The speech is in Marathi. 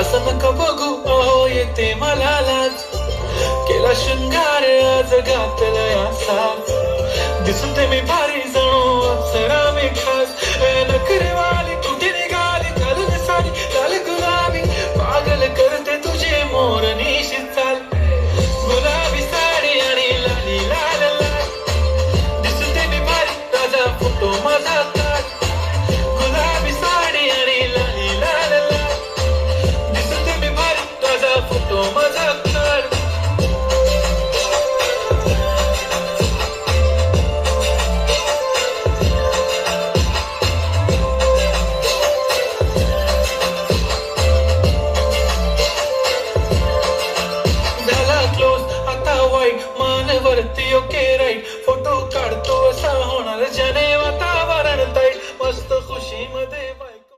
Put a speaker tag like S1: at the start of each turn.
S1: असं नका बघू अहो येते मला लाज केला शृंगार आज घातला असा दिसते मी भारी जणू अप्सरा मी खास नखरेवाली कुठे निघाली घालून साडी लाल गुलाबी पागल करते तुझे मोरनीशी चाल गुलाबी साडी आणि लाली लाल लाल दिसते मी भारी ताजा फोटो माझा काढ गुलाबी साडी आणि लाली लाल लाल दिसते मी भारी ताजा फोटो माझा काढ झाला क्लोज आता वाईट मानवरती ओके राईट